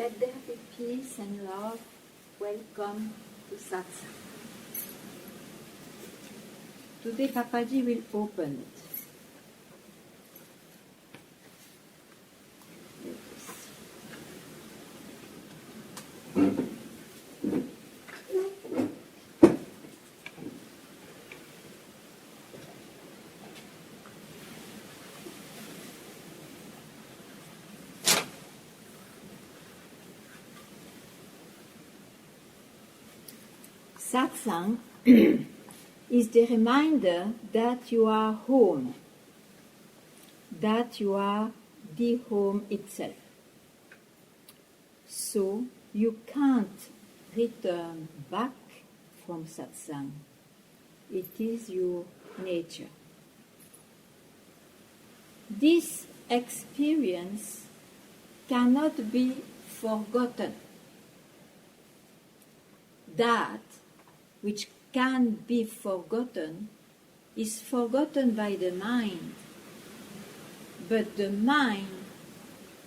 Let there be peace and love. Welcome to Satsang. Today Papaji will open it. Satsang is the reminder that you are home, that you are the home itself. So you can't return back from Satsang. It is your nature. This experience cannot be forgotten. That which can be forgotten is forgotten by the mind, but the mind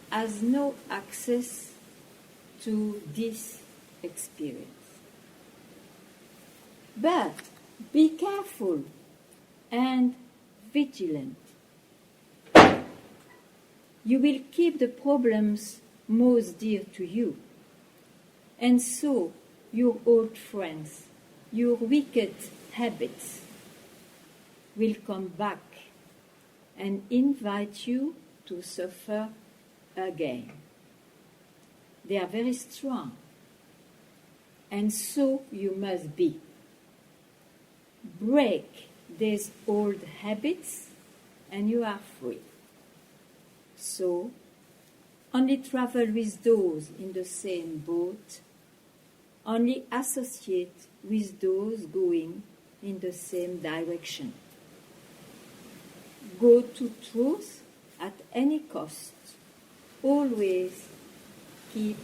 has no access to this experience. But be careful and vigilant. You will keep the problems most dear to you, and so your old friends, your wicked habits will come back and invite you to suffer again. They are very strong, and so you must be. Break these old habits and you are free. So, only travel with those in the same boat, only associate with those going in the same direction. Go to truth at any cost. Always keep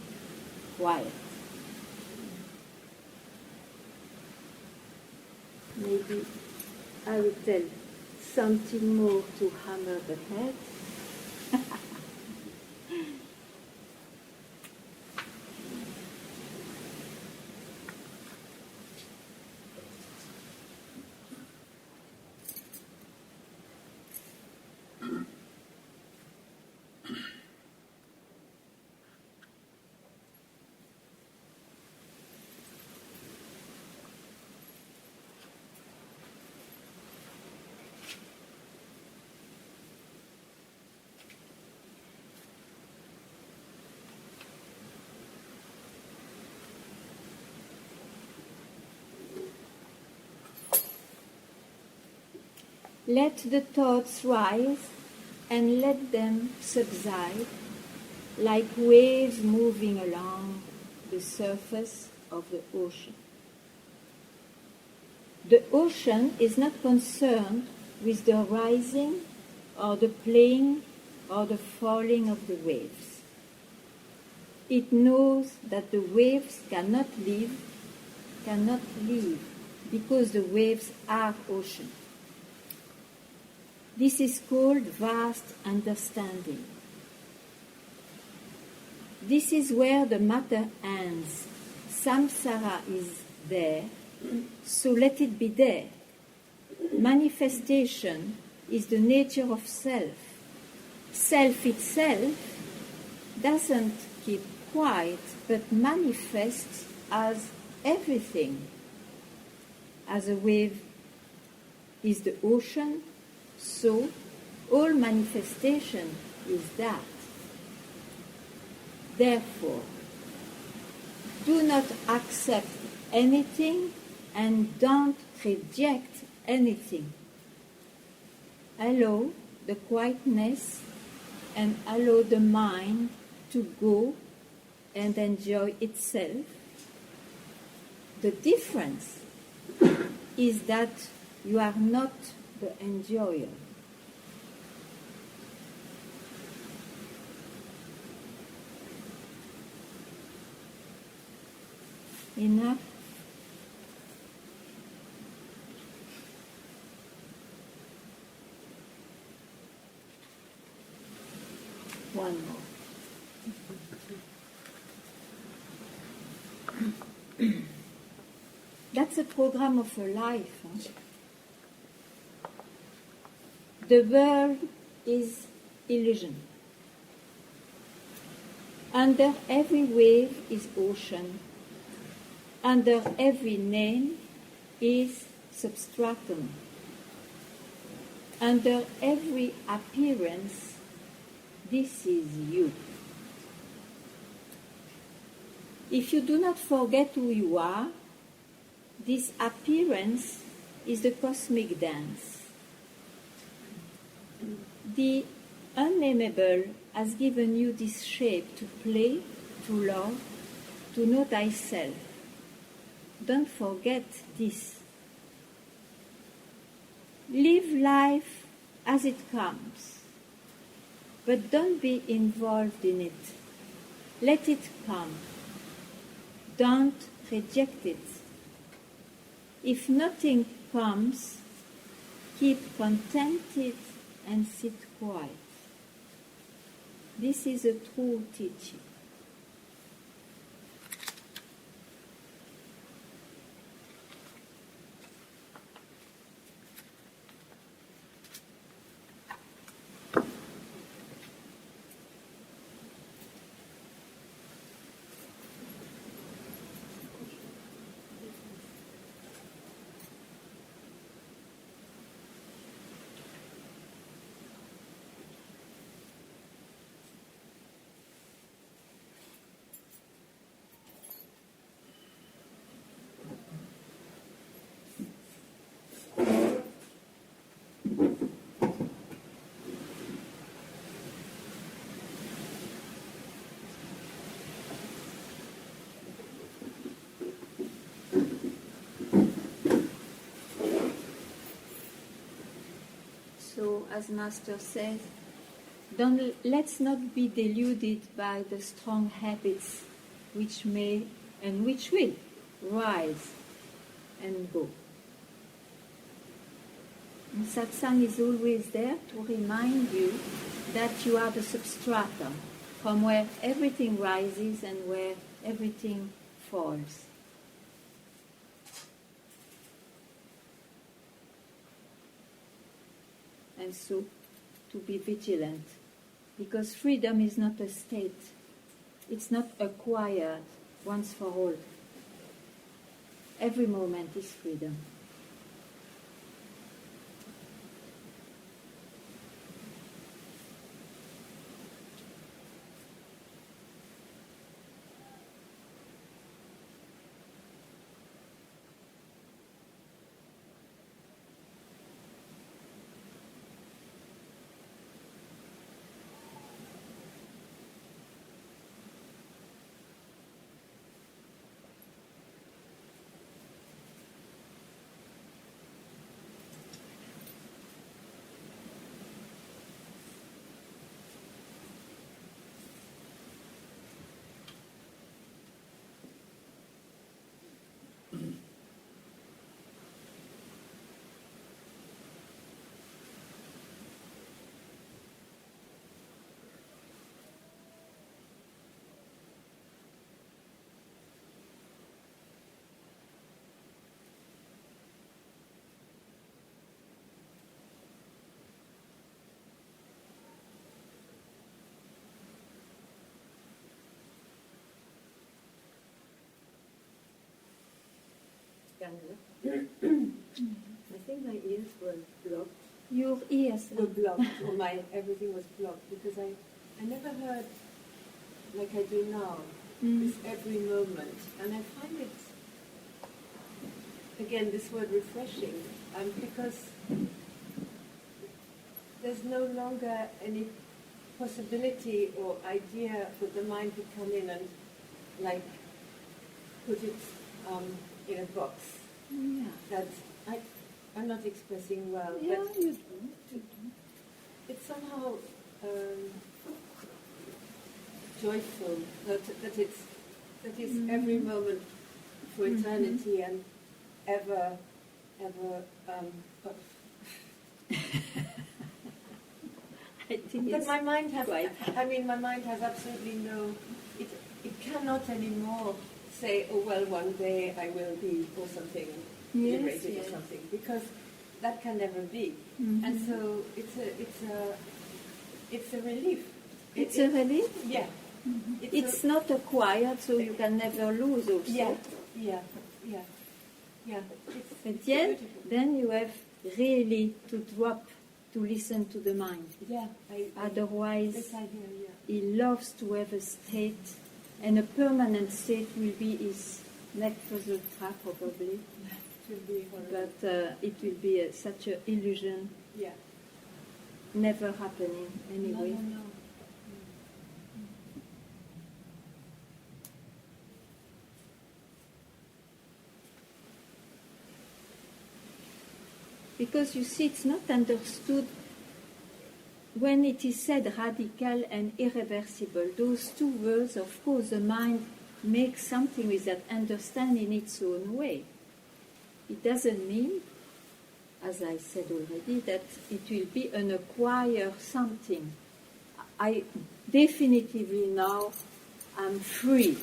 quiet. Maybe I will tell something more to hammer the head. Let the thoughts rise and let them subside like waves moving along the surface of the ocean. The ocean is not concerned with the rising or the playing or the falling of the waves. It knows that the waves cannot leave because the waves are ocean. This is called vast understanding. This is where the matter ends. Samsara is there, so let it be there. Manifestation is the nature of self. Self itself doesn't keep quiet, but manifests as everything. As a wave is the ocean, so all manifestation is that. Therefore, do not accept anything and don't reject anything. Allow the quietness and allow the mind to go and enjoy itself. The difference is that you are not the enjoyer. Enough? One more. That's a program of a life. Huh? The world is illusion. Under every wave is ocean. Under every name is substratum. Under every appearance, this is you. If you do not forget who you are, this appearance is the cosmic dance. The unnameable has given you this shape to play, to love, to know thyself. Don't forget this. Live life as it comes, but don't be involved in it. Let it come. Don't reject it. If nothing comes, keep contented and sit quiet. This is a true teaching. So, as Master says, let's not be deluded by the strong habits which may and which will rise and go. And satsang is always there to remind you that you are the substratum from where everything rises and where everything falls. And so, to be vigilant, because freedom is not a state. It's not acquired once for all. Every moment is freedom. Ganga. I think my ears were blocked. Your ears Were blocked, or everything was blocked, because I never heard like I do now, this every moment. And I find it, again, this word refreshing, because there's no longer any possibility or idea for the mind to come in and like put it in a box. Yeah. That I'm not expressing well, Yeah, but you do. it's somehow joyful that is every moment for eternity and ever. I think But it's my mind has quite. absolutely no. It cannot anymore say, oh well, one day I will be or something liberated or something, because that can never be. Mm-hmm. And so it's a relief. It's a relief? Yeah. Mm-hmm. It's not acquired, so you can never lose also. Yeah. But yet, then you have really to drop to listen to the mind. Yeah. Otherwise, this idea, he loves to have a state, and a permanent state will be his next puzzle trap probably. It will be horrible. But it will be such an illusion. Yeah. Never happening anyway. No. Because you see, it's not understood when it is said radical and irreversible. Those two words, of course, the mind makes something with that, understand in its own way. It doesn't mean, as I said already, that it will be an acquired something. I definitively now am free.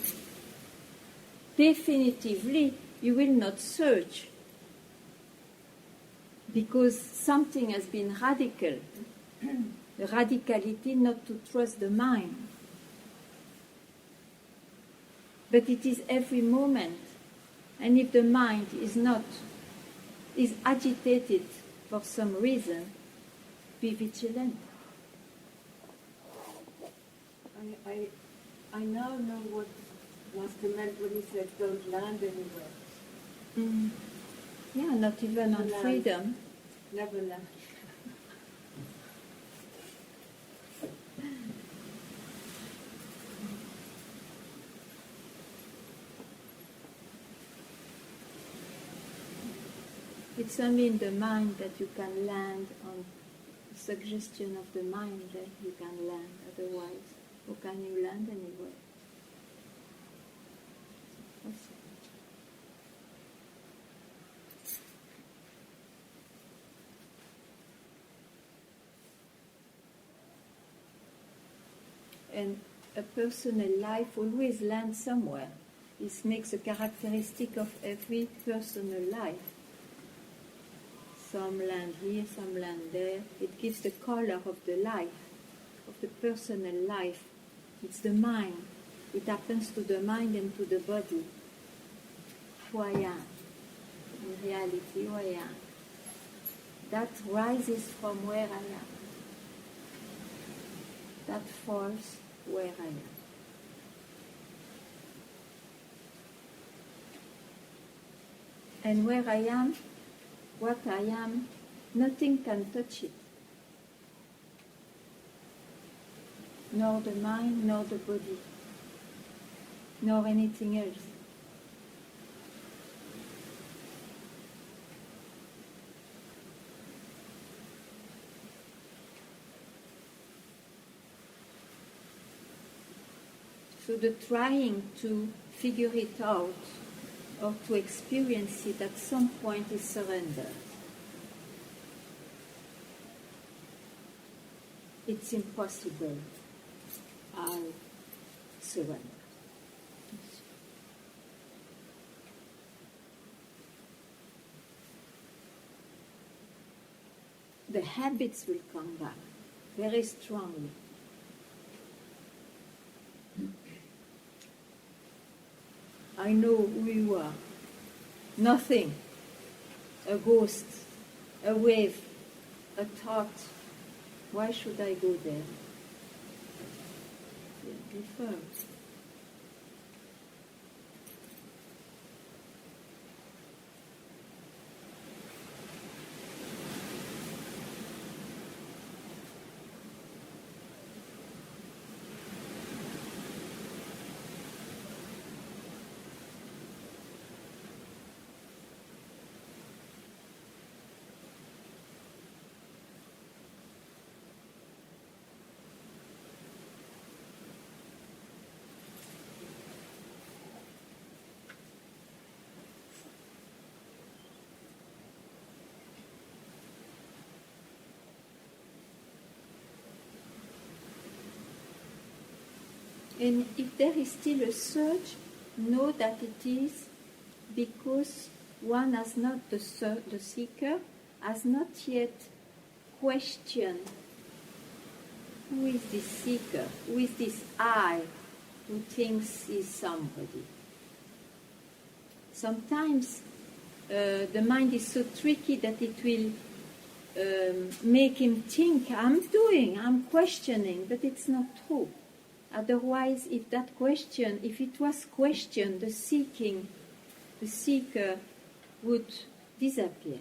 Definitively, you will not search, because something has been radical. The radicality not to trust the mind. But it is every moment. And if the mind is agitated for some reason, be vigilant. I now know what Master meant when he said don't land anywhere. Mm. Yeah, not even on freedom. Never land. It's only in the mind that you can land on the suggestion of the mind that you can land. Otherwise, how can you land anywhere? And a personal life always lands somewhere. This makes a characteristic of every personal life. Some land here, some land there. It gives the color of the life, of the personal life. It's the mind. It happens to the mind and to the body. Who I am. In reality, who I am. That rises from where I am. That falls where I am. And where I am, what I am, nothing can touch it. Nor the mind, nor the body, nor anything else. So the trying to figure it out or to experience it at some point is surrender. It's impossible. I'll surrender. The habits will come back very strongly. I know who you are. Nothing. A ghost, a wave, a thought. Why should I go there? Be firm. And if there is still a search, know that it is because one has not, the seeker has not yet questioned who is this seeker, who is this I who thinks he's somebody. Sometimes the mind is so tricky that it will make him think, I'm questioning, but it's not true. Otherwise, if it was questioned, the seeker would disappear.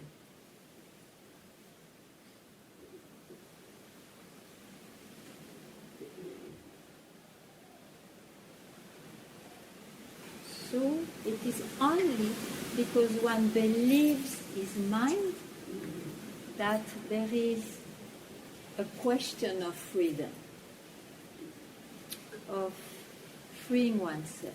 So it is only because one believes his mind that there is a question of freedom, of freeing oneself.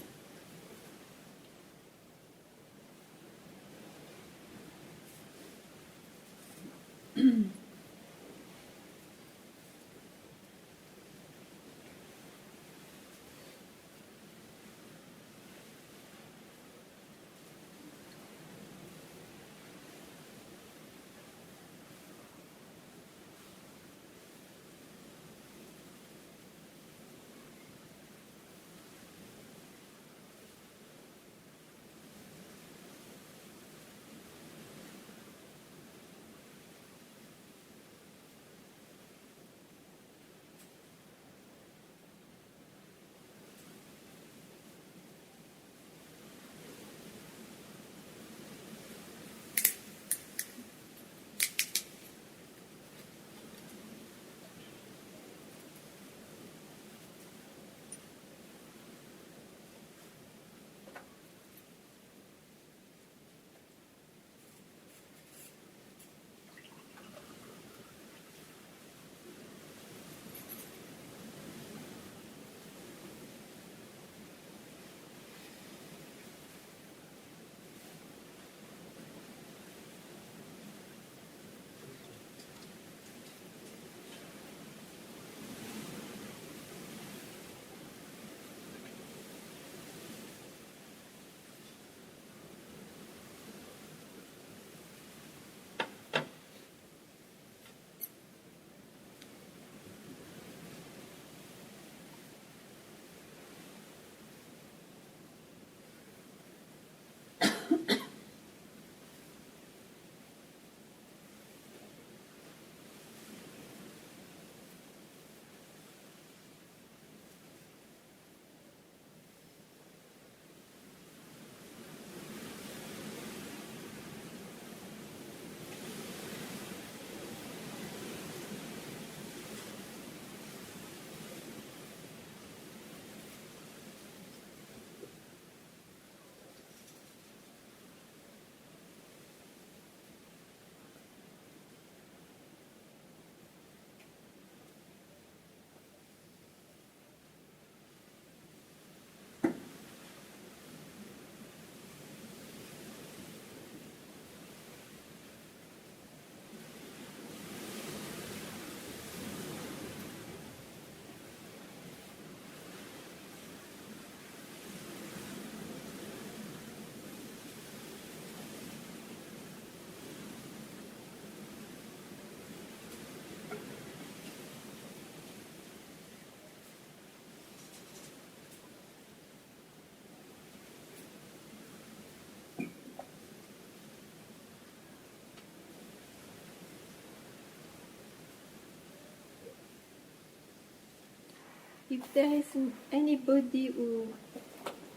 If there is anybody who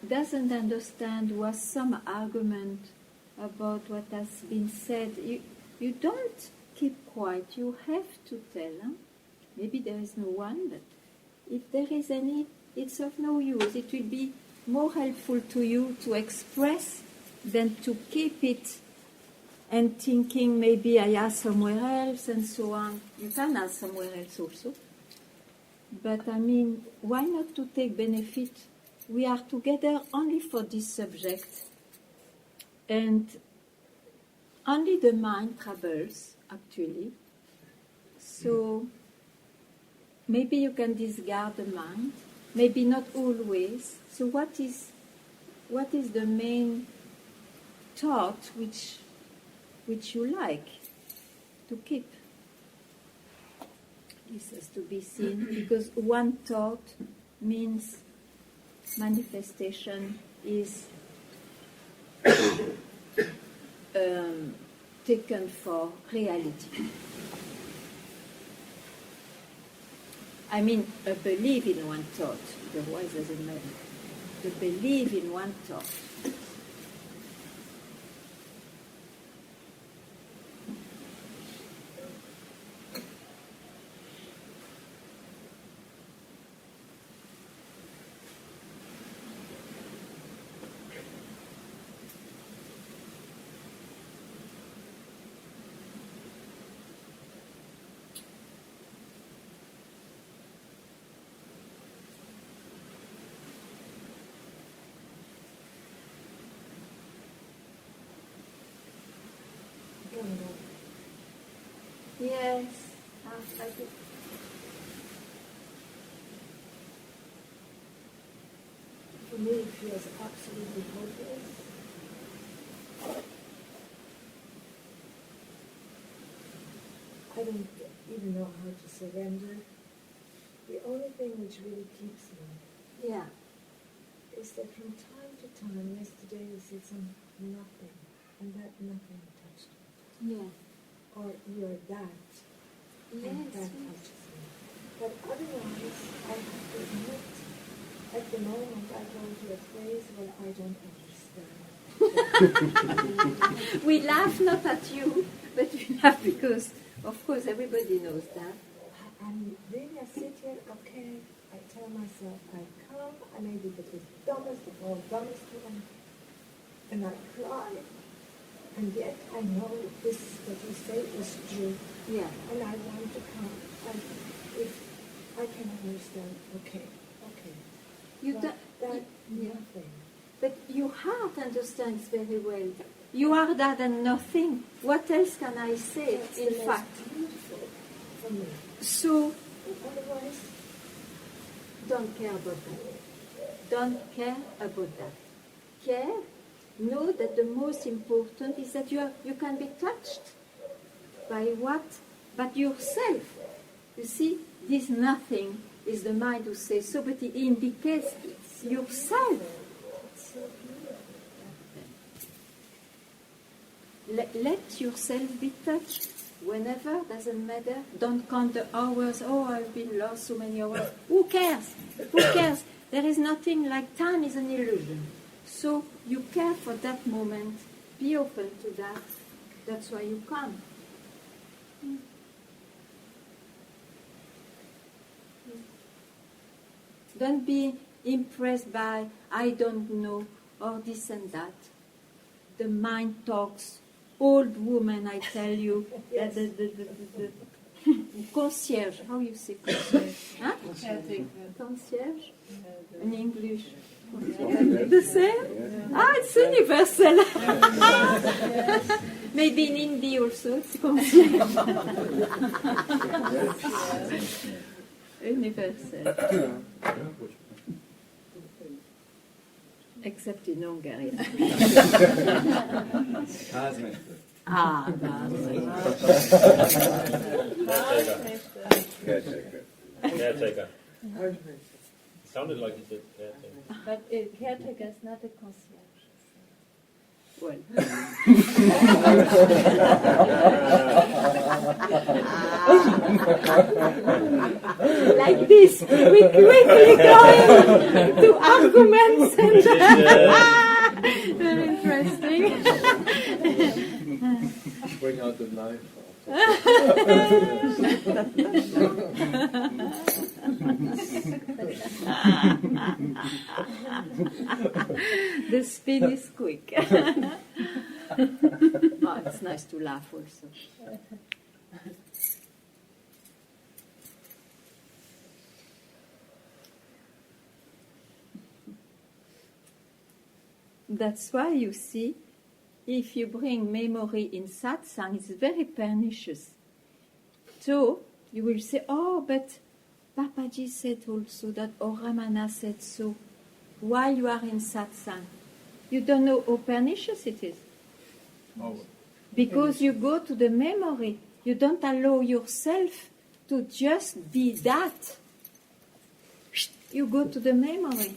doesn't understand, who has some argument about what has been said, you don't keep quiet. You have to tell. Huh? Maybe there is no one, but if there is any, it's of no use. It will be more helpful to you to express than to keep it and thinking maybe I ask somewhere else and so on. You can ask somewhere else also. But I mean, why not to take benefit? We are together only for this subject. And only the mind troubles, actually. So maybe you can discard the mind, maybe not always. So what what is the main thought which you like to keep. This has to be seen because one thought means manifestation is taken for reality. I mean, a belief in one thought, otherwise doesn't matter. The belief in one thought. Yes, I do. For me, it feels absolutely hopeless. I don't even know how to surrender. The only thing which really keeps me Yeah. is that from time to time, yesterday you said some nothing, and that nothing touched me. Yeah. Or you're that, and that Yes. touches me. But otherwise, I have to admit, at the moment I told you a phrase where I don't understand. We laugh not at you, but we laugh because, of course, everybody knows that. And really I sit here, okay, I tell myself I come, I may be the dumbest of all dumbest one, and I cry, and yet I know this, what you say is true, Yeah. and I want to come, and if I can understand, okay. You But don't, that yeah. nothing. But your heart understands very well. You are that and nothing. What else can I say, That's in the fact? most beautiful for me. So, Otherwise, don't care about that. Don't care about that. Care, know that the most important is that you can be touched by what? But yourself. You see, this nothing is the mind who says so, but it indicates yourself. it's so beautiful. Let yourself be touched whenever, doesn't matter. Don't count the hours. Oh, I've been lost so many hours. Who cares? Who cares? There is nothing like time is an illusion. So you care for that moment. Be open to that. That's why you come. Don't be impressed by I don't know or this and that. The mind talks. Old woman, I tell you. Yes. The concierge. How you say concierge? Huh? Concierge? In English. Concierge. The same? Ah, it's universal. Maybe in Hindi also it's concierge. Universal. Except in Hungary. Ah, Caretaker. Sounded like you said caretaker. but a caretaker is not a concierge. Well. Like this, we quickly go to arguments and very interesting. Bring out the knife. The spin is quick. Oh, it's nice to laugh also. That's why you see, if you bring memory in satsang, it's very pernicious. So you will say, oh, but Papaji said also that, or Ramana said so, while you are in satsang. You don't know how pernicious it is. Oh, Because you go to the memory. You don't allow yourself to just be that. You go to the memory.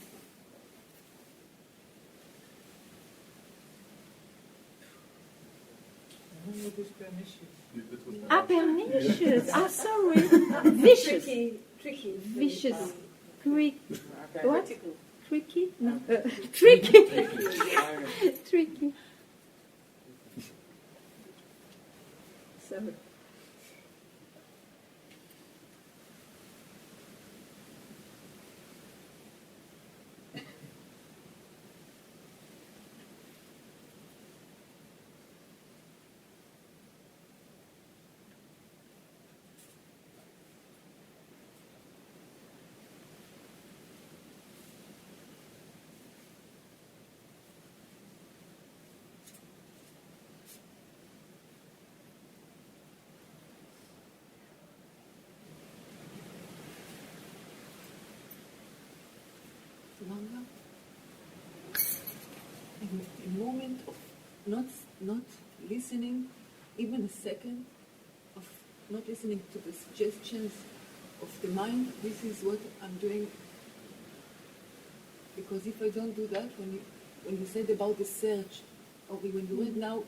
Ah, pernicious. Ah, sorry. Vicious. Tricky. Vicious. What? Tricky? No. Tricky. Tricky. Sorry. Ganga, a moment of not listening, even a second of not listening to the suggestions of the mind. This is what I'm doing. Because if I don't do that, when you said about the search, or when you went now,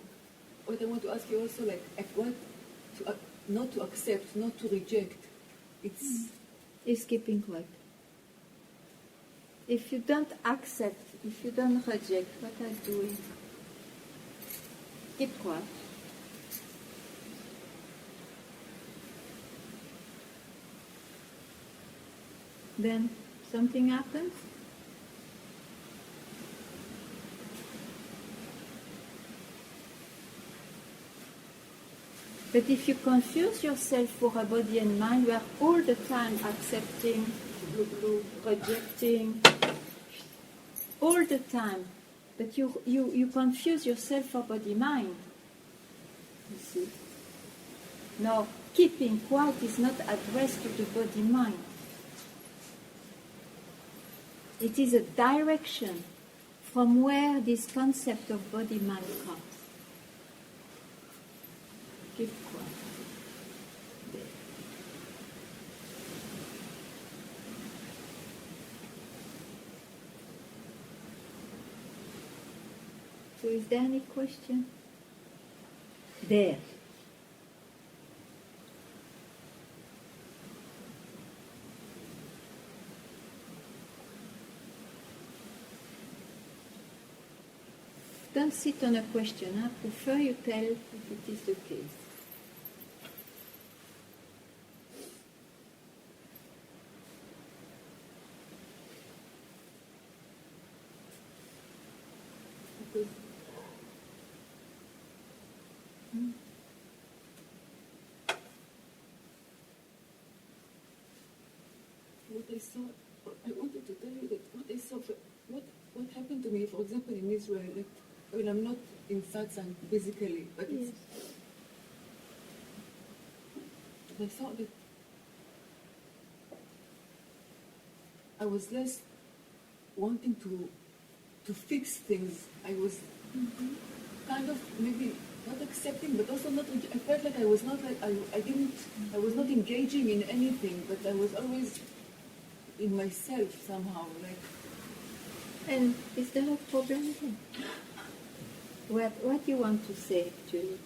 what I want to ask you also, like, at what to not to accept, not to reject. Is keeping quiet. If you don't accept, if you don't reject, what are you doing? Keep quiet. Then something happens. But if you confuse yourself for a body and mind, you are all the time accepting, rejecting, all the time. But you confuse yourself for body-mind. You see? No, keeping quiet is not addressed to the body-mind. It is a direction from where this concept of body-mind comes. Keep quiet. There. So is there any question? There. Don't sit on a question. I prefer you tell if it is the case. Because what I saw, I wanted to tell you that what I saw, what happened to me, for example, in Israel, that when I'm not in satsang physically, but it's, I thought that I was less wanting to fix things. I was kind of maybe not accepting, but also not. I felt like I was not like I was not engaging in anything, but I was always in myself somehow. Like, And is there a problem here? What do you want to say, Julie?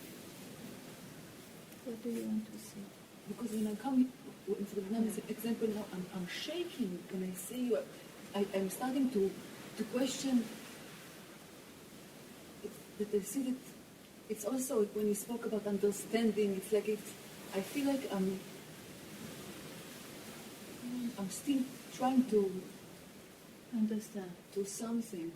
What do you want to say? because when I come, for example, now I'm shaking when I see you. I'm starting to question. That I see that it's also when you spoke about understanding. It's like I feel like I'm still trying to Understand. do something.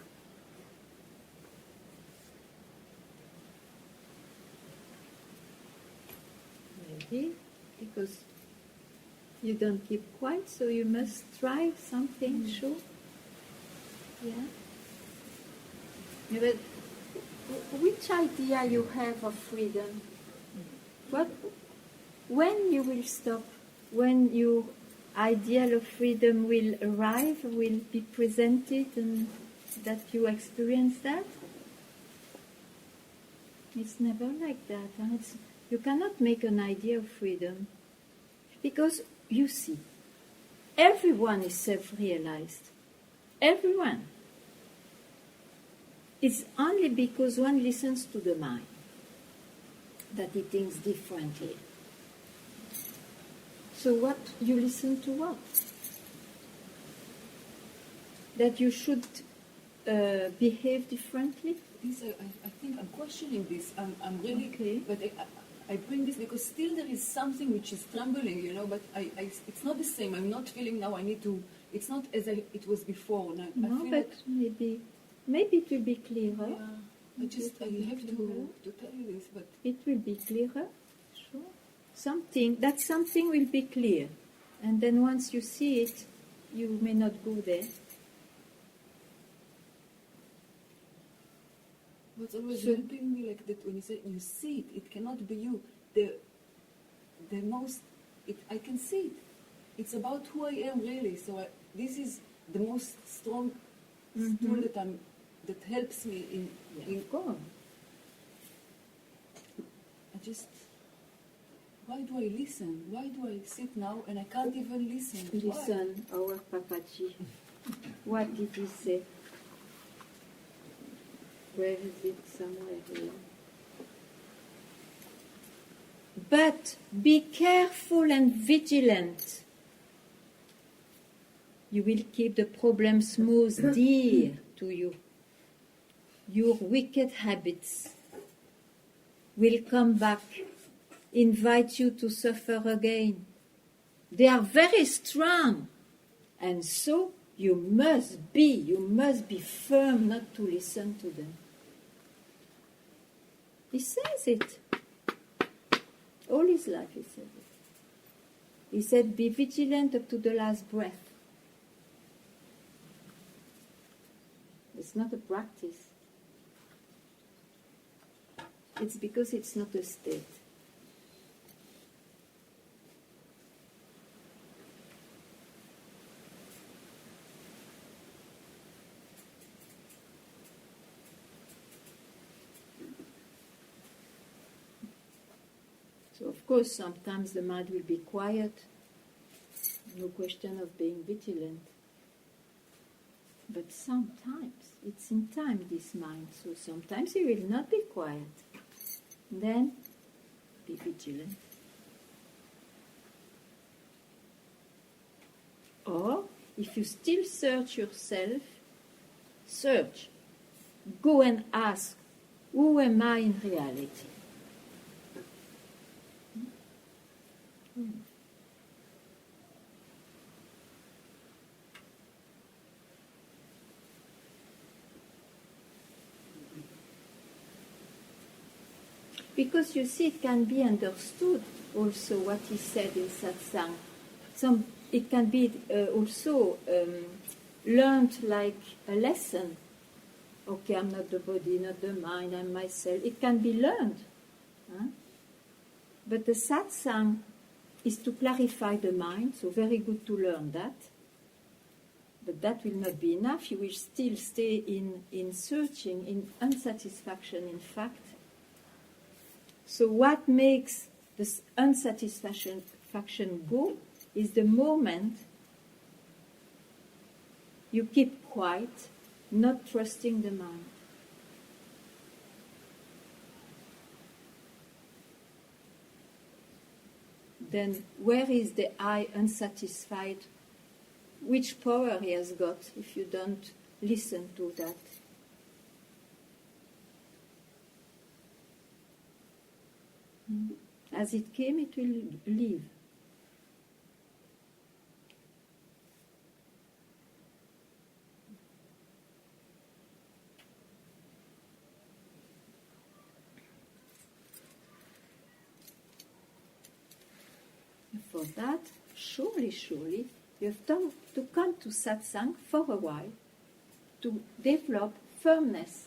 Maybe because you don't keep quiet, so you must try something, sure. Yeah. But which idea you have of freedom? When you will stop? When your ideal of freedom will arrive, will be presented, and that you experience that? It's never like that. And you cannot make an idea of freedom. Because, you see, everyone is self-realized. Everyone. It's only because one listens to the mind that he thinks differently. So what, you listen to what? That you should behave differently? This, I think I'm questioning this. I'm really, Okay. but I bring this because still there is something which is trembling, you know, but it's not the same. I'm not feeling now I need to, it's not as it was before. And I No, feel but like, maybe it will be clearer. yeah, I have to tell you this, but It will be clearer. Sure. Something will be clear. And then once you see it, you may not go there. what's always So- helping me like that when you say you see it, it cannot be you. The most, I can see it. It's about who I am really. So this is the most strong tool that helps me in Go on. why do I listen? Why do I sit now and I can't even listen? Why? Listen, our Papaji. What did he say? Where is it? Somewhere here. But be careful and vigilant. You will keep the problems most dear to you. Your wicked habits will come back, invite you to suffer again. They are very strong, and so you must be firm not to listen to them. He says it. All his life he said it. He said, be vigilant up to the last breath. It's not a practice. It's because it's not a state. So of course sometimes the mind will be quiet. No question of being vigilant. But sometimes, it's in time, this mind, so sometimes it will not be quiet. Then, be vigilant. Or, if you still search yourself, search. Go and ask, who am I in reality? Because you see, it can be understood also what he said in satsang. It can be also learned like a lesson. Okay, I'm not the body, not the mind, I'm myself. It can be learned. Huh? But the satsang is to clarify the mind, so very good to learn that. But that will not be enough. You will still stay in searching, in unsatisfaction, in fact. So what makes this unsatisfaction go is the moment you keep quiet, not trusting the mind. Then where is the I unsatisfied? Which power he has got if you don't listen to that? As it came, it will leave. For that, surely, you have to come to satsang for a while to develop firmness.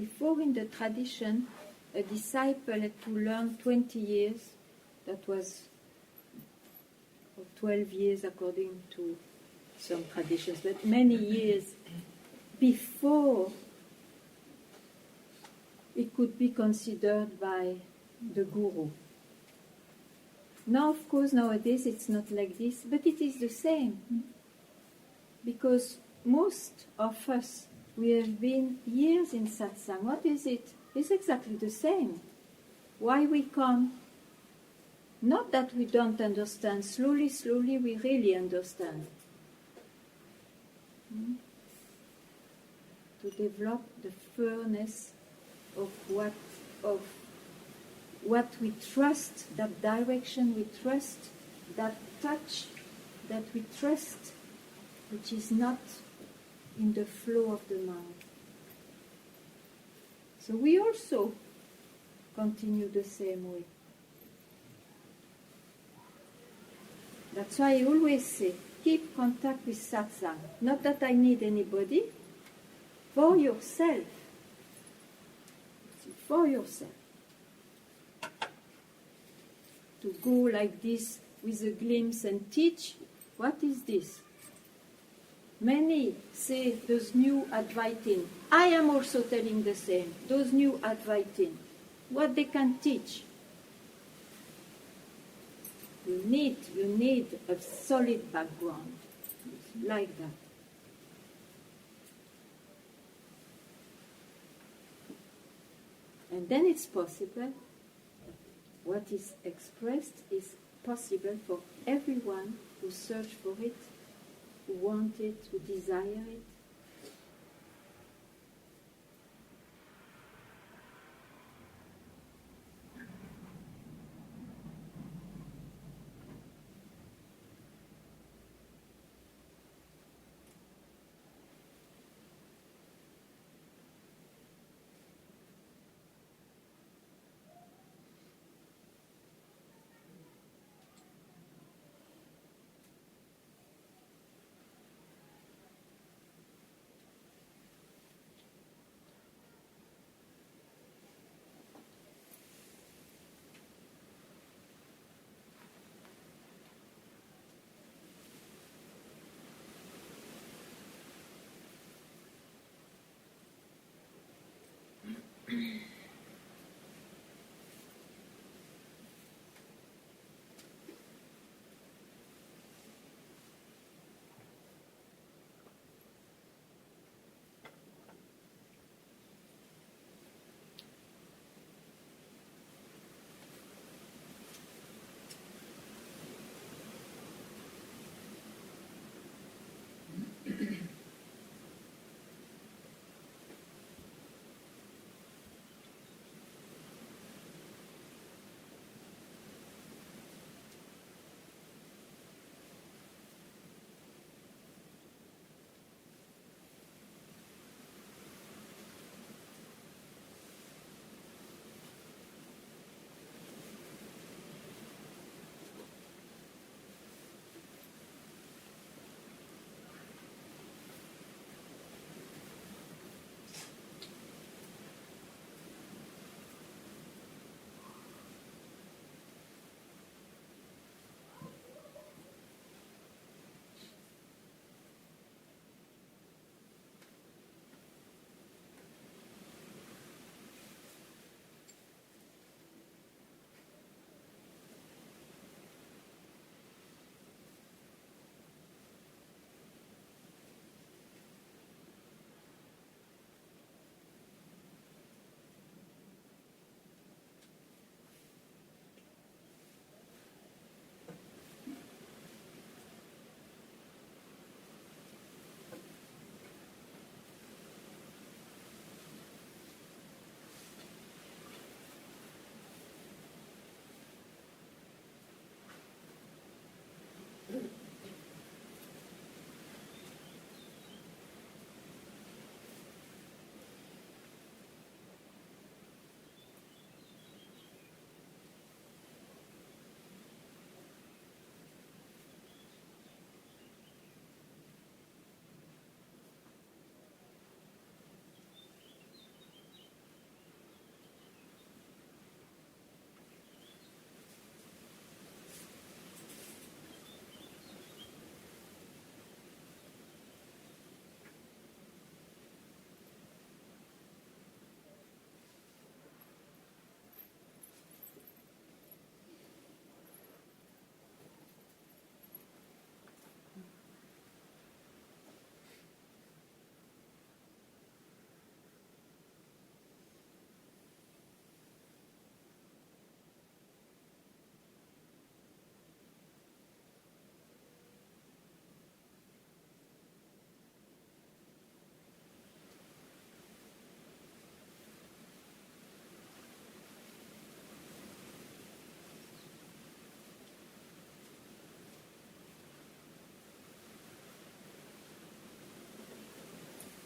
before in the tradition, a disciple had to learn 20 years, that was 12 years according to some traditions, but many years before it could be considered by the guru. Now, of course, nowadays it's not like this, but it is the same. Because most of us, we have been years in satsang. What is it? It's exactly the same. Why we come? Not that we don't understand. Slowly, slowly, we really understand. To develop the furnace of what we trust, that direction we trust, that touch that we trust, which is not in the flow of the mind. So we also continue the same way. That's why I always say, keep contact with satsang. Not that I need anybody, for yourself. For yourself. To go like this with a glimpse and teach, what is this? Many say those new Advaitin. I am also telling the same. Those new Advaitin, what they can teach. You need a solid background like that. And then it's possible. What is expressed is possible for everyone who search for it, who want it, who desire it.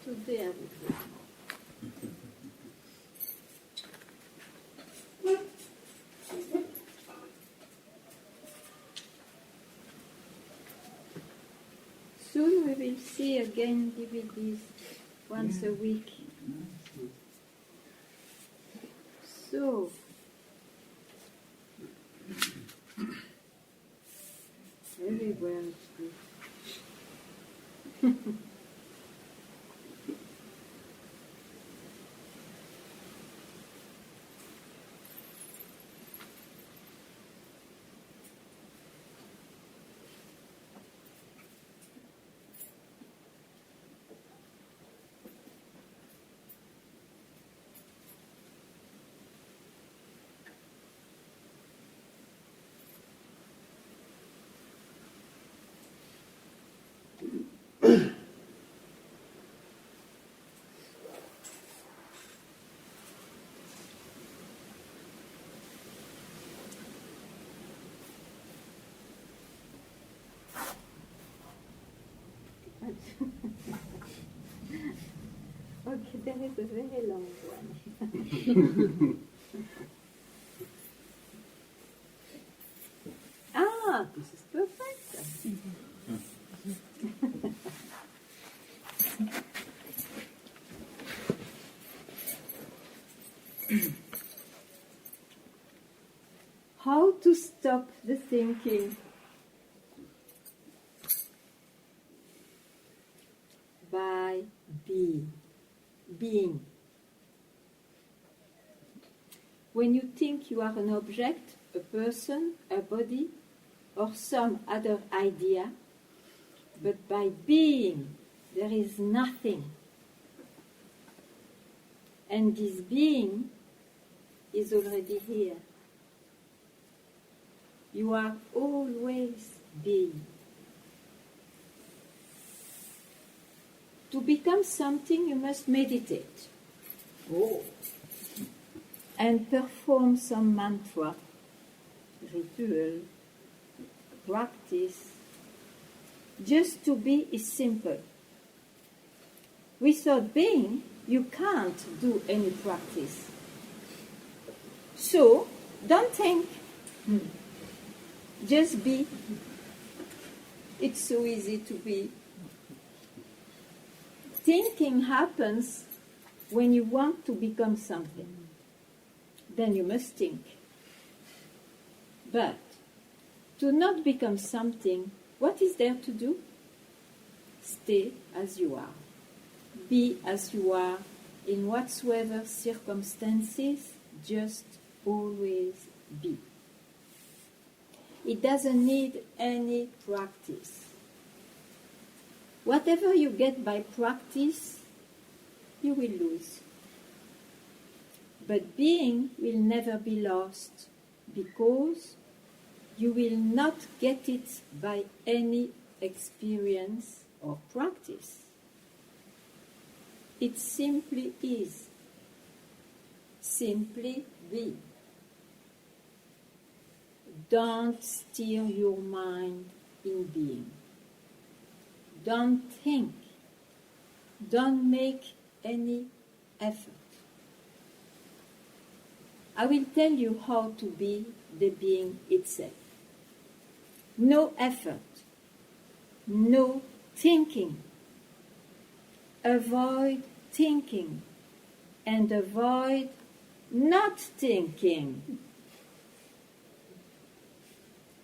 Today I would drink more. Soon we will see again DVDs once a week. So, everywhere it's good. Okay, there is a very long one. This is perfect. How to stop the thinking? By being. When you think you are an object, a person, a body, or some other idea, but by being, there is nothing. And this being is already here. You are always being. To become something, you must meditate. And perform some mantra, ritual, practice. Just to be is simple. Without being, you can't do any practice. So, don't think. Just be. It's so easy to be. Thinking happens when you want to become something. Then you must think. But to not become something, what is there to do? Stay as you are. Be as you are in whatsoever circumstances, just always be. It doesn't need any practice. Whatever you get by practice, you will lose. But being will never be lost because you will not get it by any experience or practice. It simply is. Simply be. Don't steer your mind in being. Don't think. Don't make any effort. I will tell you how to be the being itself. No effort. No thinking. Avoid thinking and avoid not thinking.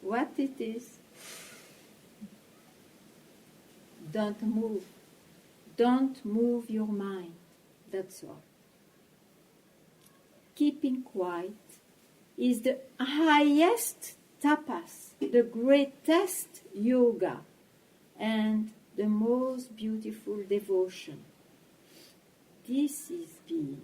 What it is? Don't move. Don't move your mind. That's all. Keeping quiet is the highest tapas, the greatest yoga, and the most beautiful devotion. This is being.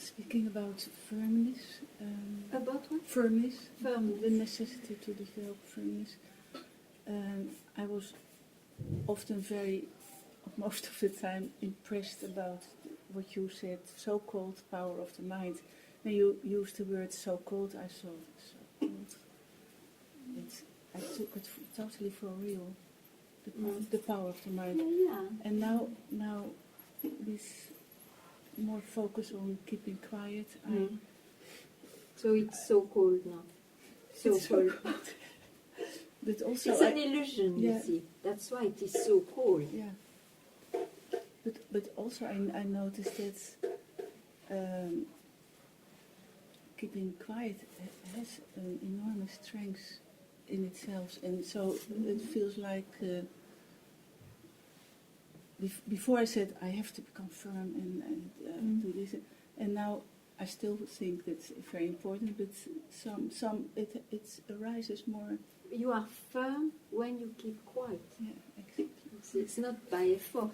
speaking about firmness. About what? Firmness. Firmness. The necessity to develop firmness. I was often most of the time, impressed about what you said, so-called power of the mind. When you used the word so-called, I thought, so-called. I took it totally for real, the power of the mind. Yeah. And now with more focus on keeping quiet, So it's so cold now. So It's so cold. but also It's an illusion, you yeah. see. That's why it is so cold. Yeah. But also I noticed that keeping quiet has an enormous strength in itself, and so it feels like before I said I have to become firm and do this, and now I still think that's very important. But it arises more. You are firm when you keep quiet. Yeah, exactly. It's not by effort.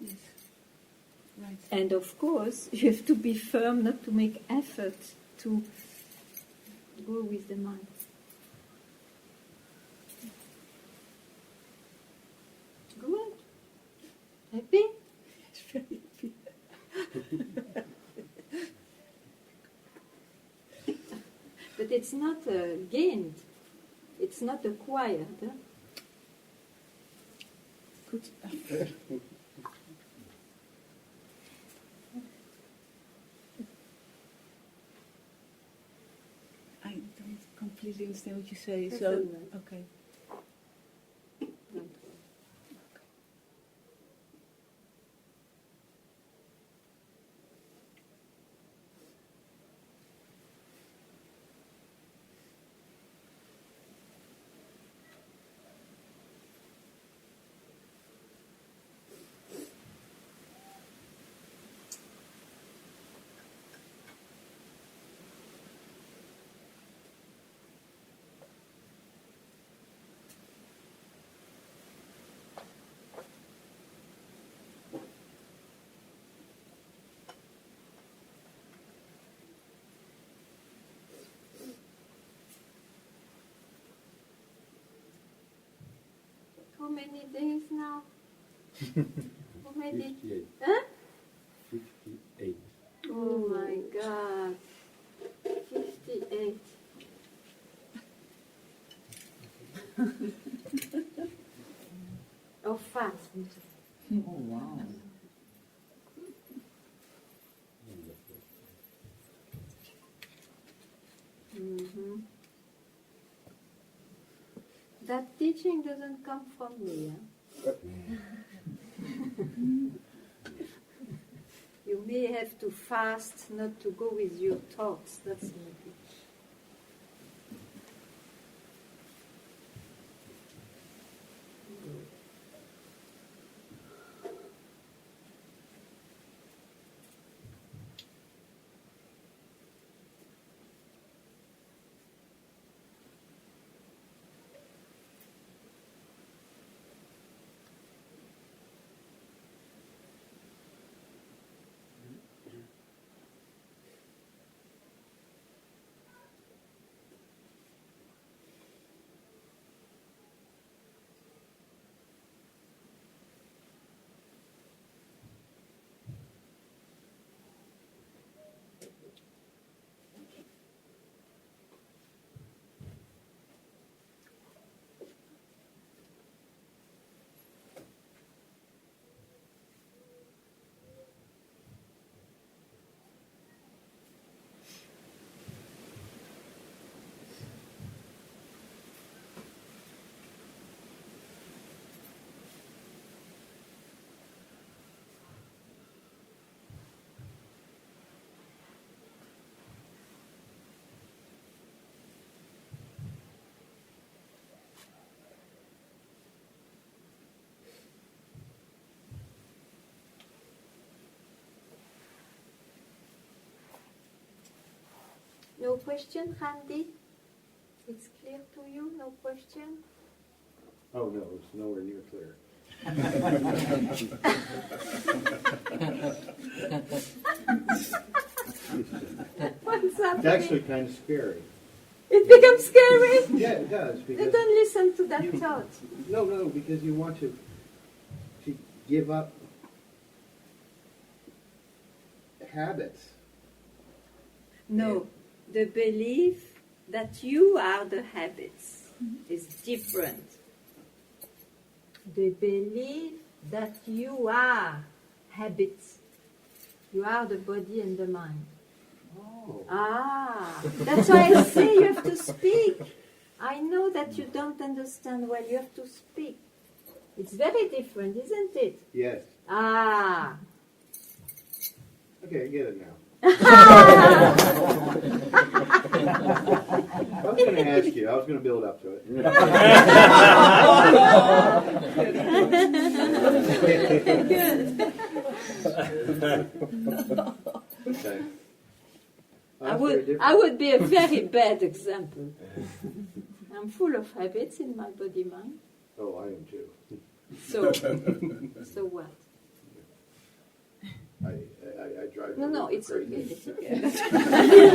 Yes. Right. And of course, you have to be firm, not to make effort to go with the mind. Good. Happy? It's very happy. But it's not gained. It's not acquired. Huh? Good. I don't completely understand what you say. That's So, all right. okay. Don't worry. How many days now? How many? 58. Huh? 58. Oh my God. 58. Of fast. Oh, wow. Mm-hmm. That teaching doesn't come from me. Huh? You may have to fast not to go with your thoughts. That's maybe. No question, Randy? It's clear to you? No question? Oh no, it's nowhere near clear. What's It's happening? actually kind of scary. It becomes scary. Yeah, it does, You because, don't listen to that you- thought. no, because you want to give up habits. No, the belief that you are the habits is different. The belief that you are habits. You are the body and the mind. Oh. Ah, that's why I say you have to speak. I know that you don't understand well. You have to speak. It's very different, isn't it? Yes. Ah. Okay, I get it now. I was going to ask you. I was going to build up to it. Okay. I would be a very bad example. I'm full of habits in my body mind. Oh, I am too. So what? I drive. No, you it's crazy. okay. It's okay.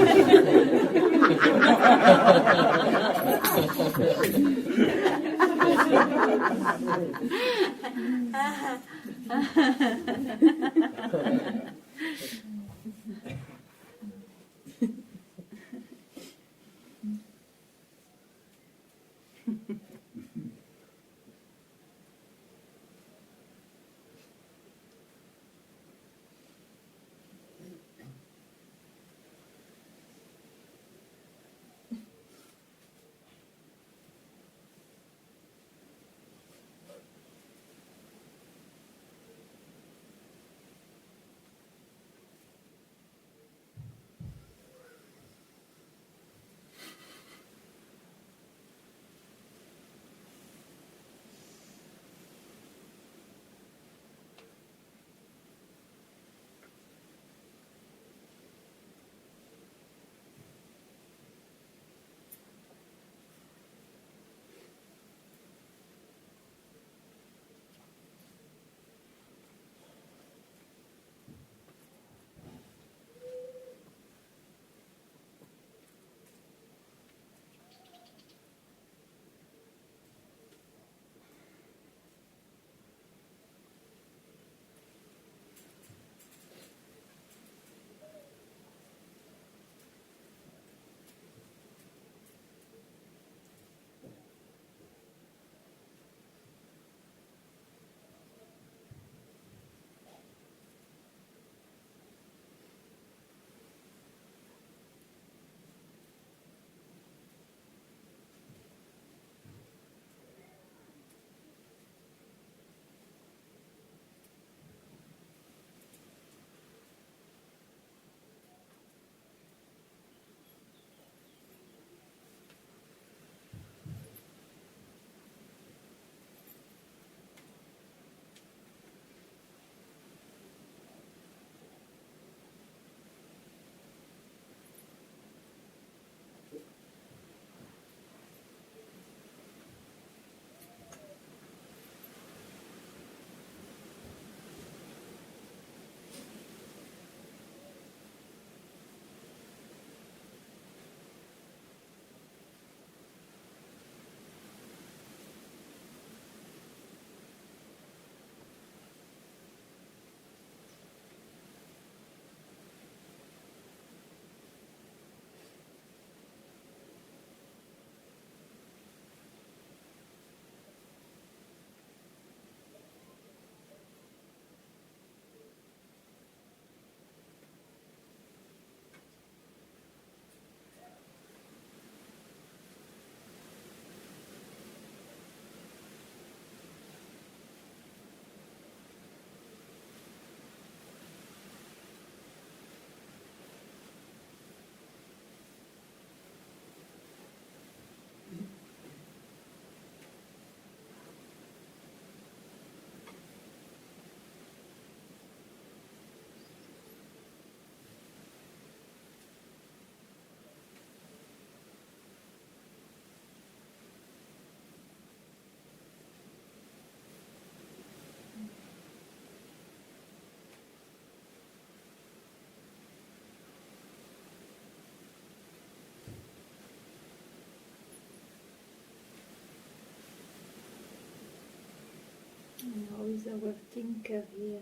is our thinker here.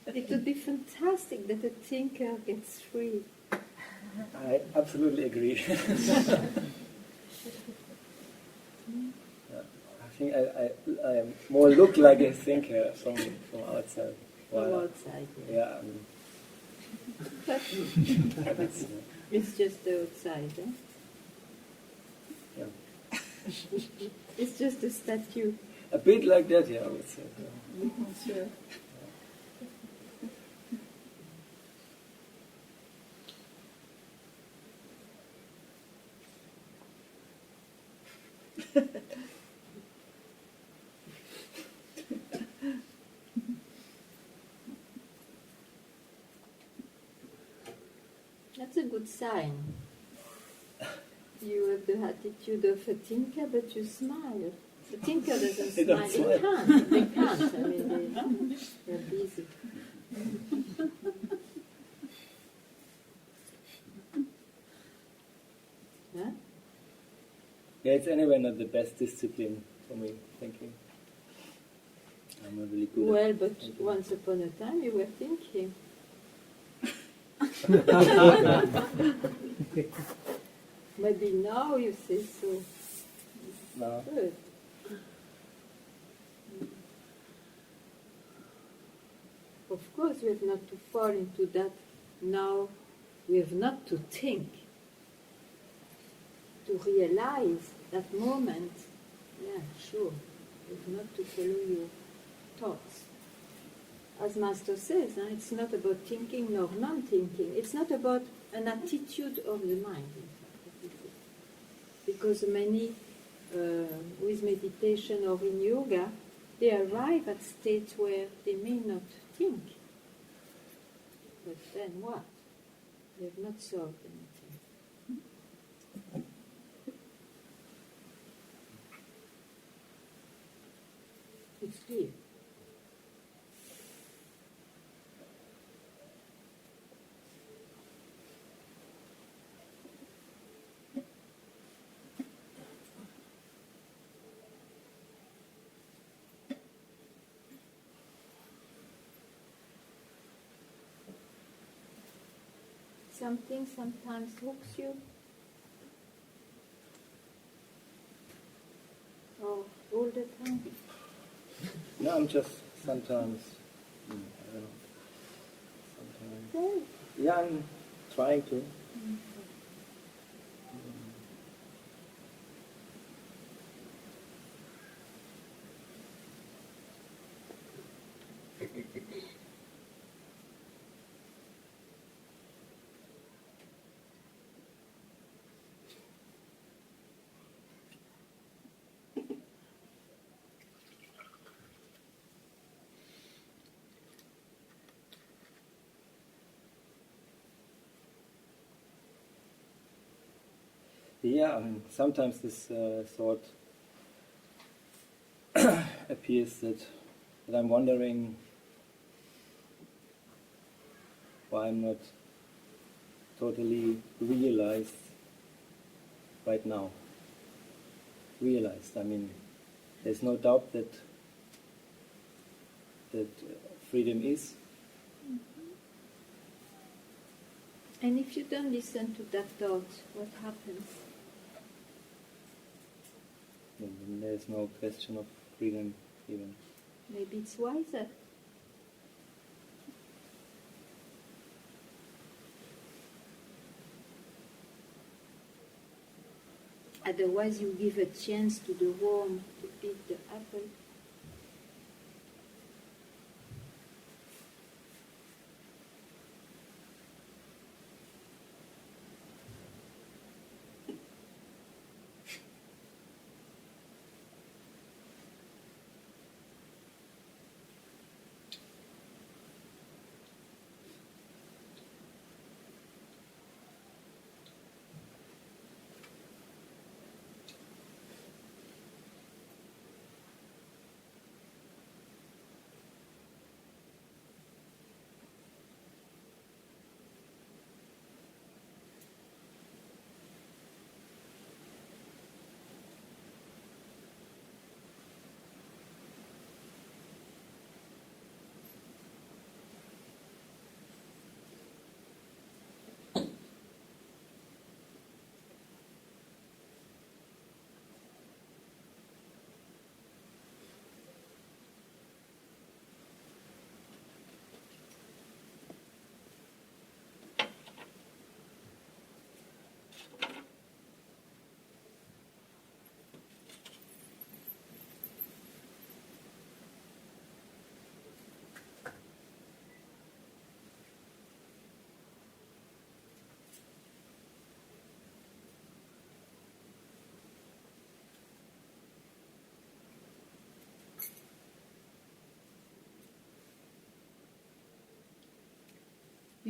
It would be fantastic that a thinker gets free. I absolutely agree. Yeah. I think I more look like a thinker from outside. From outside. Yeah. But That's, it's just the outside. yeah. It's just a statue. A bit like that, yeah, I would say. Sure. That's a good sign. You have the attitude of a thinker, but you smile. The thinker doesn't They don't smile. smile. They can't. I mean, they're busy. Huh? Yeah, it's anyway not the best discipline for me, thinking. I'm not really good Well, at but thinking. once upon a time you were thinking. Maybe now you say so. No. Good. Of course, we have not to fall into that. Now, we have not to think, to realize that moment. Yeah, sure. We have not to follow your thoughts. As Master says, it's not about thinking nor non-thinking. It's not about an attitude of the mind. Because many, with meditation or in yoga, they arrive at states where they may not think. But then what? They have not solved anything. It's clear. Something sometimes hooks you, or all the time. No, I'm just sometimes, I don't know, sometimes. Okay. Yeah, I'm trying to. Yeah, I mean, sometimes this thought appears that I'm wondering why I'm not totally realized right now. Realized, I mean, there's no doubt that freedom is. And if you don't listen to that thought, what happens? And then there's no question of freedom even. Maybe it's wiser. Otherwise, you give a chance to the worm to pick the apple.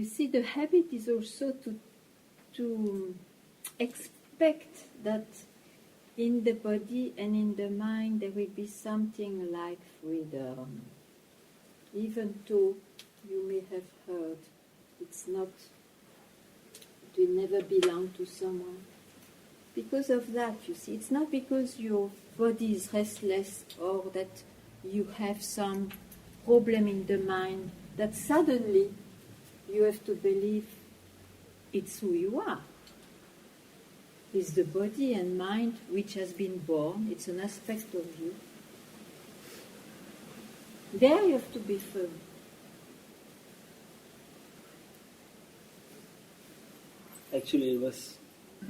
You see, the habit is also to expect that in the body and in the mind there will be something like freedom. Even though you may have heard it will never belong to someone. Because of that, you see, it's not because your body is restless or that you have some problem in the mind that suddenly you have to believe it's who you are. It's the body and mind which has been born. It's an aspect of you. There you have to be firm. Actually, it was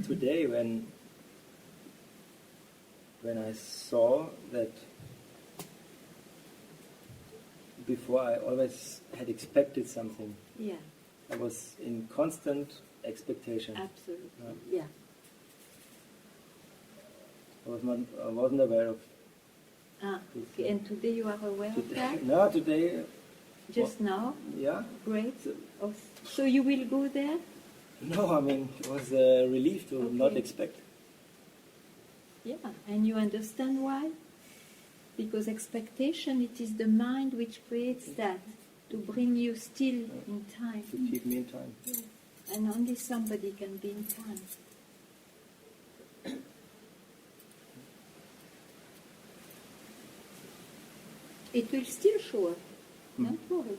today when I saw that before I always had expected something. Yeah, I was in constant expectation. absolutely. Yeah. Yeah. I wasn't aware of this. Okay. And today you are aware of that? No, today, Just now? yeah. Great. Oh, so you will go there? No, I mean, it was a relief to not Okay. expect. Yeah, and you understand why? Because expectation, it is the mind which creates that, to bring you still in time. To keep me in time. Yeah. And only somebody can be in time. It will still show up. Don't worry.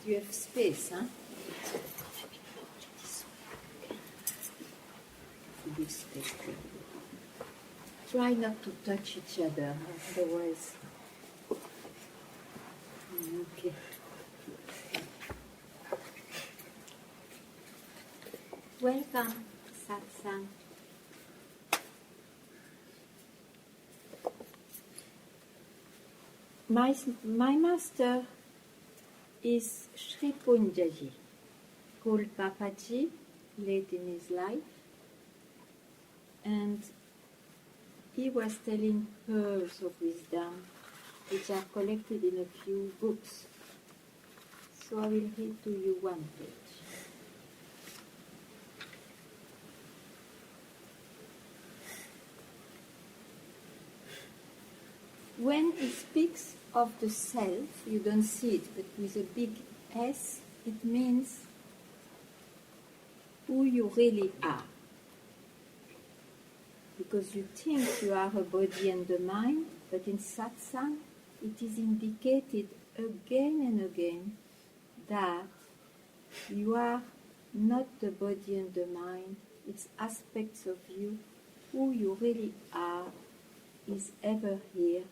You have space, huh? Big space. Try not to touch each other, otherwise. Okay. Welcome, Satsang. My master is Sri Punjaji, called Papaji, late in his life, and he was telling pearls of wisdom which are collected in a few books. So I will read to you one page. When he speaks of the self, you don't see it, but with a big S, it means who you really are. Because you think you are a body and a mind, but in satsang, it is indicated again and again that you are not the body and the mind. It's aspects of you. Who you really are is ever here,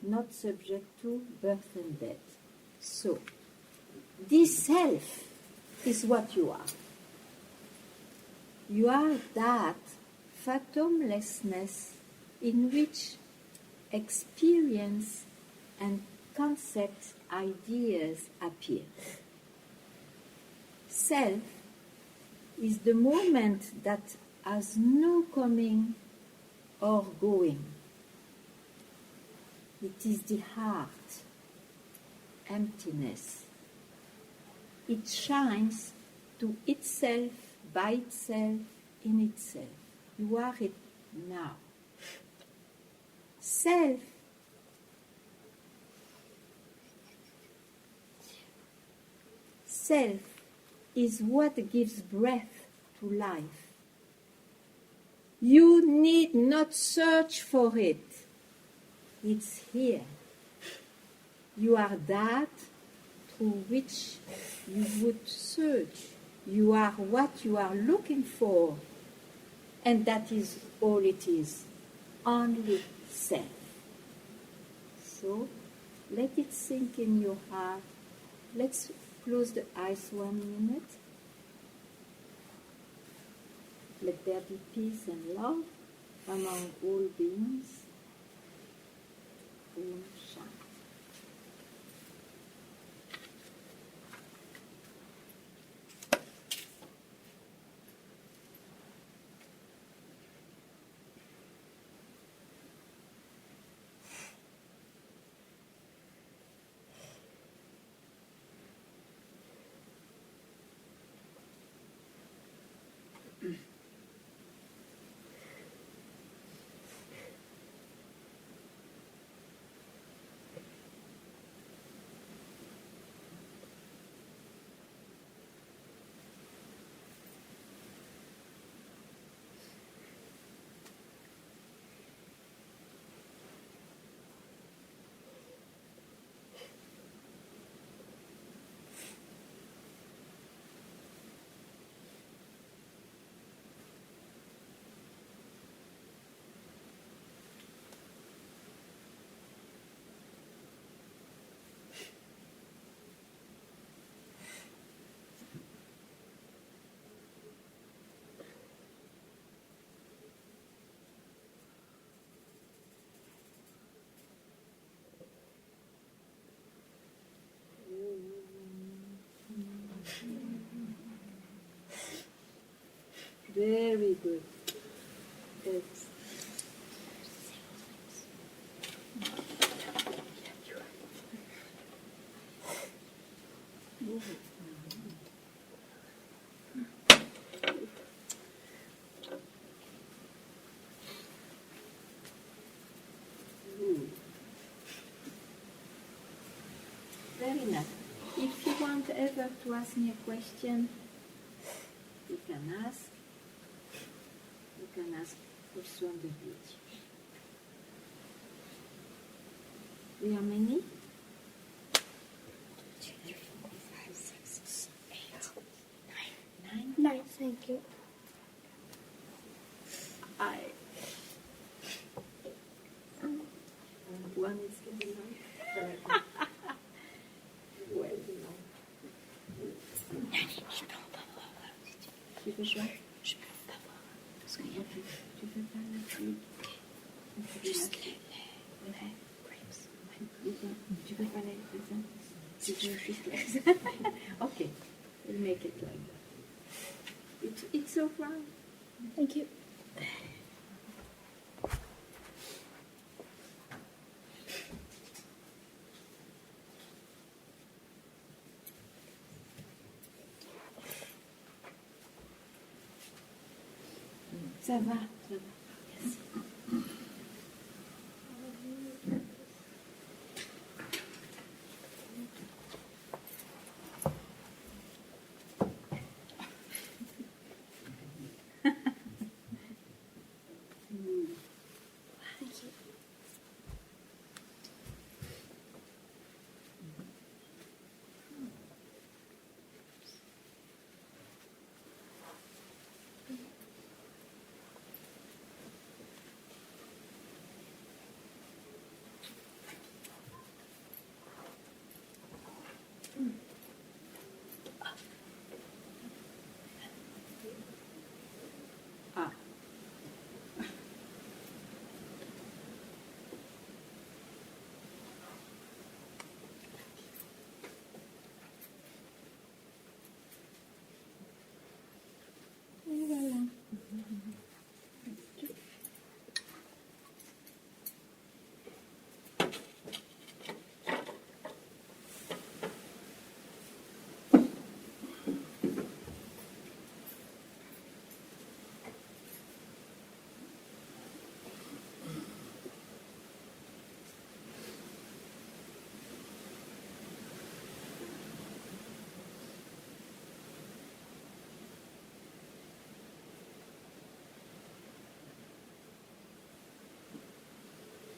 not subject to birth and death. So, this self is what you are. You are that fathomlessness in which experience and concepts, ideas appear. Self is the moment that has no coming or going. It is the heart, emptiness. It shines to itself, by itself, in itself. You are it now. Self is what gives breath to life. You need not search for it. It's here. You are that through which you would search. You are what you are looking for. And that is all it is. Only self. So, let it sink in your heart. Let's close the eyes 1 minute. Let there be peace and love among all beings. Om Shanti. Very good. It's very nice. If you want ever to ask me a question, you can ask. You can ask also on the beach. We are many? 2, 3, 4, 5, 6, 8, 9. 9? Thank you. One is getting on. Well, tu veux jouer? Je peux pas voir. Parce qu'il y a tu veux pas la fruit. Juste les grapes. Tu veux pas les raisins? Tu veux juste les raisins? Okay, we'll make it like that. It's so fun. Thank you. Ça va, ça va. Merci.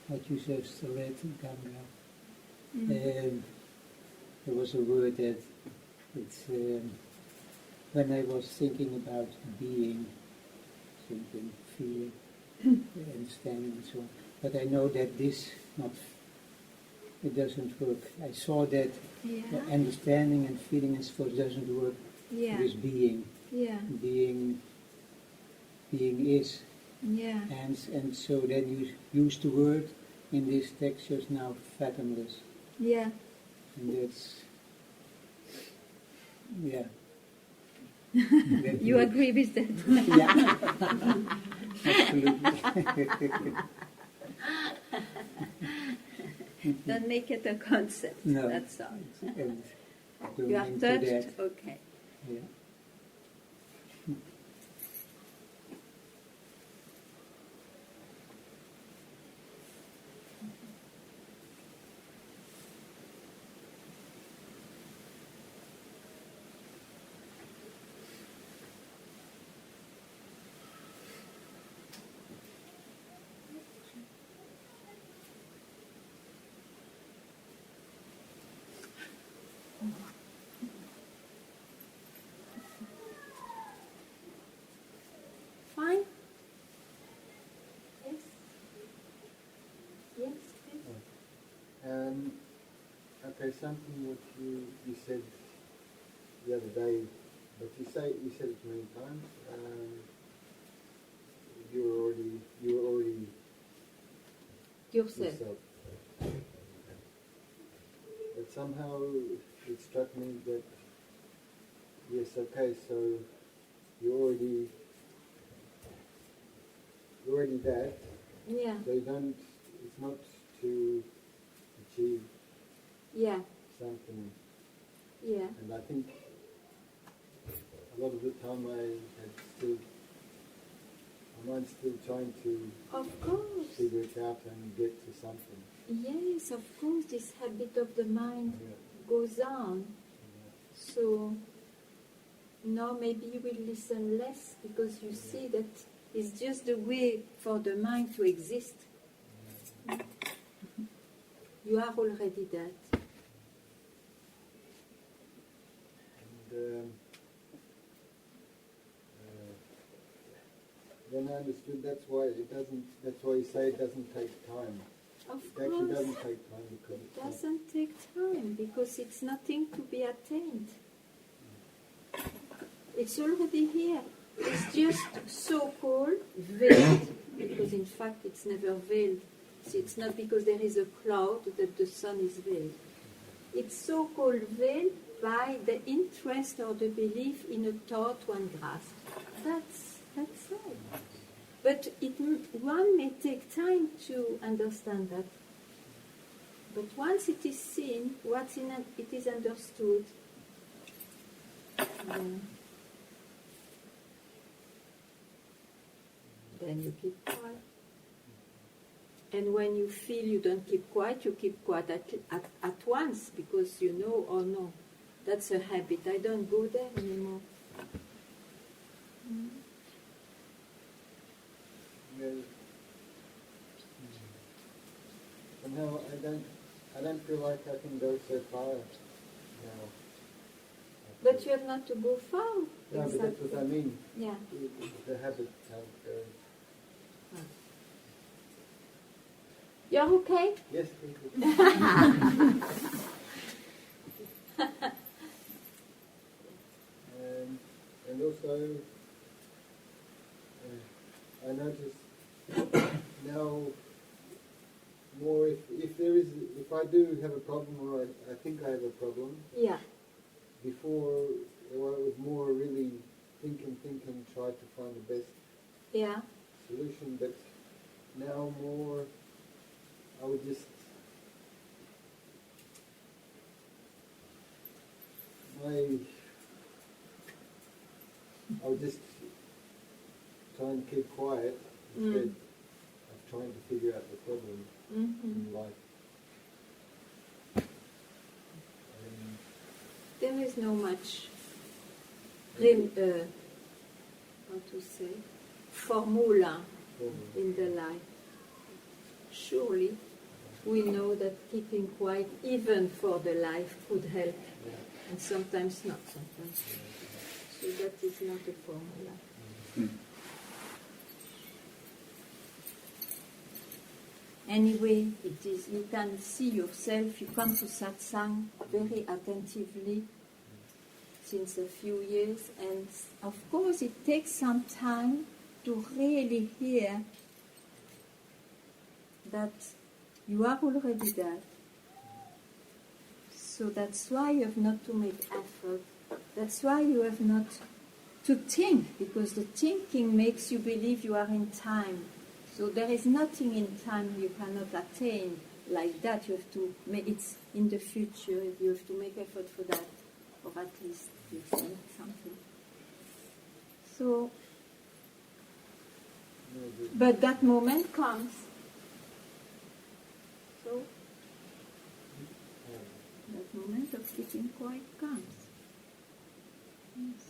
what you just read, Ganga. There was a word that it's when I was thinking about being, thinking, feeling, understanding and so on. But I know that this it doesn't work. I saw that the understanding and feeling and so forth doesn't work with being. Yeah. Being is. Yeah. And so then you use the word in this text just now, fathomless. Yeah. And that's, yeah. You agree with that? Yeah. Absolutely. Don't make it a concept. No. That's all. And You are going into touched? that, Okay. yeah. Fine? Yes? Yes, please. Okay, something what you said the other day, but you said it many times. You were already Yourself. yourself. But somehow it struck me that yes, okay, so you're already that. Yeah. So you don't. It's not to achieve Yeah. something. Yeah. And I think a lot of the time my mind's still trying to Of course. figure it out and get to something. Yes, of course, this habit of the mind goes on. So now maybe you will listen less because you see that it's just the way for the mind to exist. You are already that. And then I understood that's why you say it doesn't take time. Of It actually course, doesn't take time because it doesn't take time because it's nothing to be attained. It's already here. It's just so-called veiled, because in fact it's never veiled. See, it's not because there is a cloud that the sun is veiled. It's so-called veiled by the interest or the belief in a thought one grasps. That's all. But one may take time to understand that. But once it is seen, it is understood. Then you keep quiet. And when you feel you don't keep quiet, you keep quiet at once because you know, oh no, that's a habit. I don't go there anymore. yeah, somehow I don't feel like I can go so far now. But you have not to go far. No, but that's what I mean. Yeah. The habit how it goes. You're okay? Yes, please. And also, I notice now more if I do have a problem or I think I have a problem. Yeah. Before, I would more really think and try to find the best Yeah. solution. But now more, I would just try and keep quiet instead of trying to figure out the problem in life. There is no much, formula in the life. Surely we know that keeping quiet, even for the life, could help, and sometimes not. Sometimes, so that is not a formula. Anyway, it is. You can see yourself. You come to satsang very attentively since a few years, and of course, it takes some time to really hear that you are already that. So that's why you have not to make effort. That's why you have not to think, because the thinking makes you believe you are in time. So there is nothing in time you cannot attain like that. You have to make it's in the future. You have to make effort for that, or at least you think something. So, but that moment comes. So that moment of keeping quiet comes. Yes.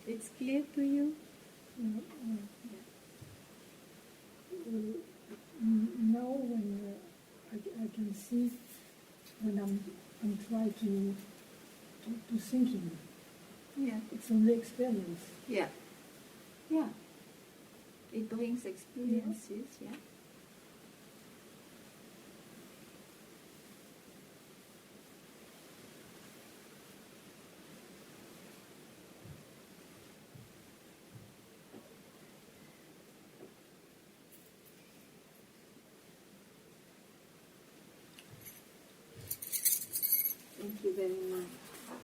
It's clear to you? Now when I can see when I'm trying to thinking, Yeah. it's only experience. Yeah. Yeah. It brings experiences, yeah. Thank you very much.